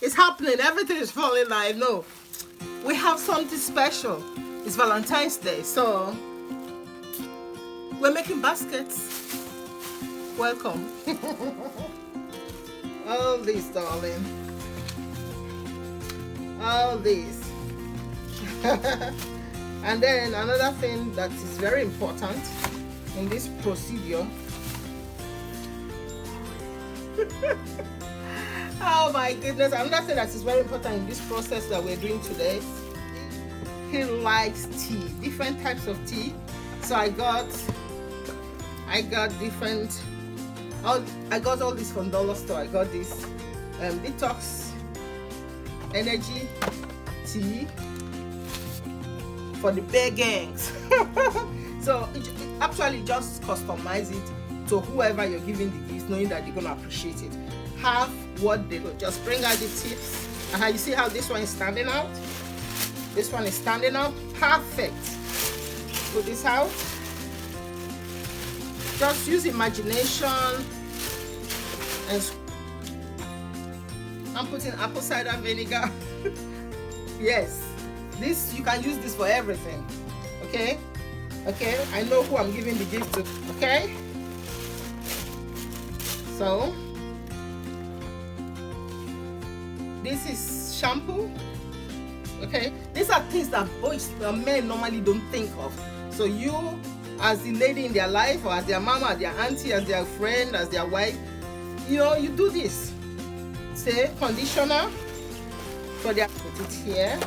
It's happening. Everything is falling out. No, we have something special. It's Valentine's Day, so we're making baskets. Welcome. All this, darling. All this. And then another thing that is very important in this procedure. Oh my goodness, another thing that is very important in this process that we're doing today. He likes tea, different types of tea. So I got different. I got all this from dollar store. I got this detox energy tea for the bear gangs. So actually just customize it to whoever you're giving the gifts, knowing that they're gonna appreciate it. Have what they will. Just bring out the tips. And how you see how this one is standing out? This one is standing out. Perfect. Put this out. Just use imagination. And I'm putting apple cider vinegar. Yes. This, you can use this for everything. Okay? Okay? I know who I'm giving the gift to. Okay? So this is shampoo. Okay, these are things that men normally don't think of. So you, as the lady in their life, or as their mama, their auntie, as their friend, as their wife, you know, you do this. Say conditioner for their, put it here.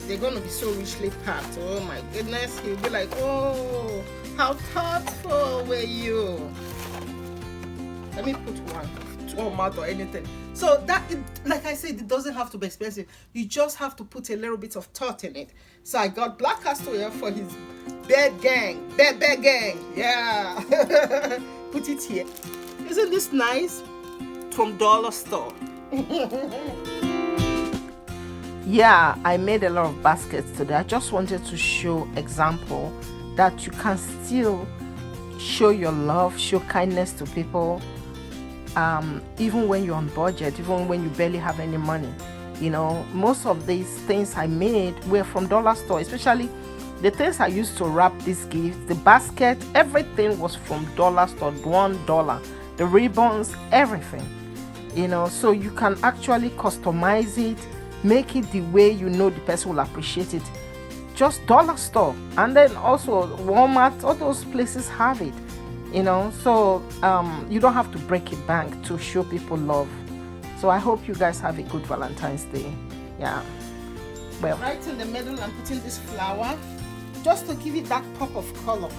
They're gonna be so richly packed. Oh my goodness, you'll be like, oh, how thoughtful were you? Let me put one mat or anything. So that, like I said, it doesn't have to be expensive. You just have to put a little bit of thought in it. So I got black castor oil for his bear gang. Yeah. Put it here. Isn't this nice? From dollar store. Yeah, I made a lot of baskets today. I just wanted to show example that you can still show your love, show kindness to people, even when you're on budget, even when you barely have any money. You know, most of these things I made were from dollar store, especially the things I used to wrap these gifts, the basket, everything was from dollar store, $1, the ribbons, everything. You know, so you can actually customize it, make it the way you know the person will appreciate it. Just dollar store, and then also Walmart, all those places have it. You know, so you don't have to break a bank to show people love. So I hope you guys have a good Valentine's Day. Yeah. Well, right in the middle, I'm putting this flower just to give it that pop of color.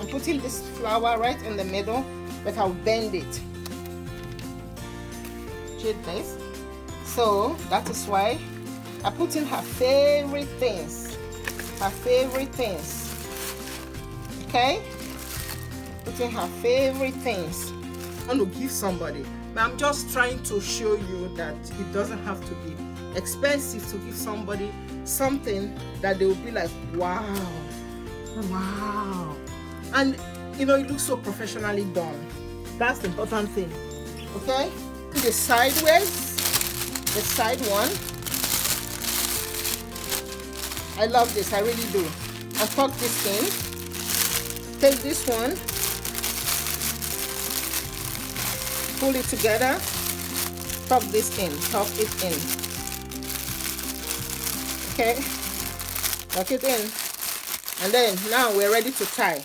I'm putting this flower right in the middle, but I'll bend it. See this? So that is why I put in her favorite things. Her favorite things. Okay? Putting her favorite things. I want to give somebody, but I'm just trying to show you that it doesn't have to be expensive to give somebody something that they will be like, wow, and you know, it looks so professionally done. That's the important thing. Okay, the sideways, the side one, I love this, I really do. I tuck this in, take this one, pull it together, tuck this in, tuck it in. Okay, tuck it in, and then now we're ready to tie.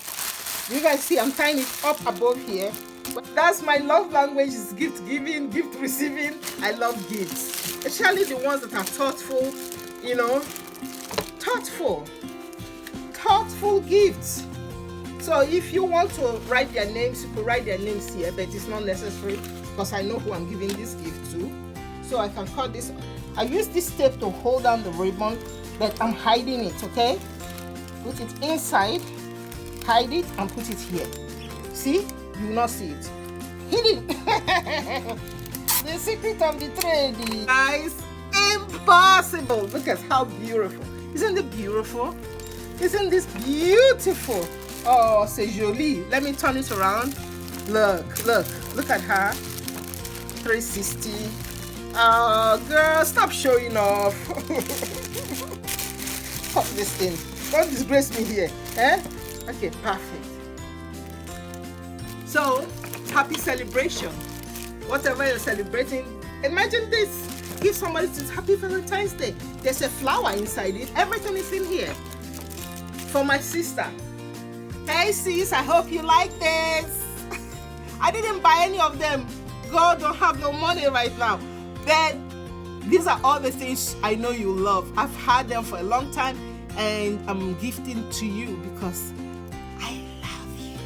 You guys see I'm tying it up above here. But that's my love language, is gift giving, gift receiving. I love gifts, especially the ones that are thoughtful, you know, thoughtful gifts. So if you want to write their names, you could write their names here, but it's not necessary because I know who I'm giving this gift to. So I can cut this. I use this tape to hold down the ribbon, but I'm hiding it, okay? Put it inside, hide it, and put it here. See? You will not see it. Hidden. The secret of the trade, guys. Impossible. Look at how beautiful. Isn't it beautiful? Isn't this beautiful? Oh, c'est joli. Let me turn it around. Look at her. 360. Girl, stop showing off. Stop this thing. Don't disgrace me here. Okay, perfect. So, happy celebration. Whatever you're celebrating, imagine this. Give somebody this happy Valentine's Day. There's a flower inside it. Everything is in here. For my sister. Hey sis, I hope you like this. I didn't buy any of them. God don't have no money right now. Then these are all the things I know you love. I've had them for a long time and I'm gifting to you because I love you.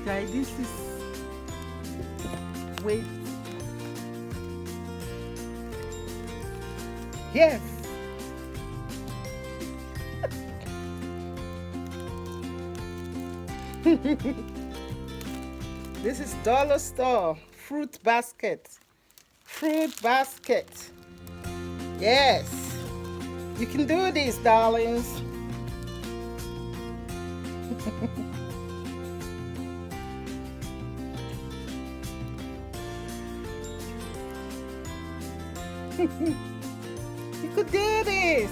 Guys, this is wait. Yes. This is dollar store fruit basket. Fruit basket. Yes. You can do this, darlings. You could do this.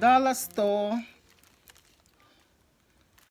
Dollar store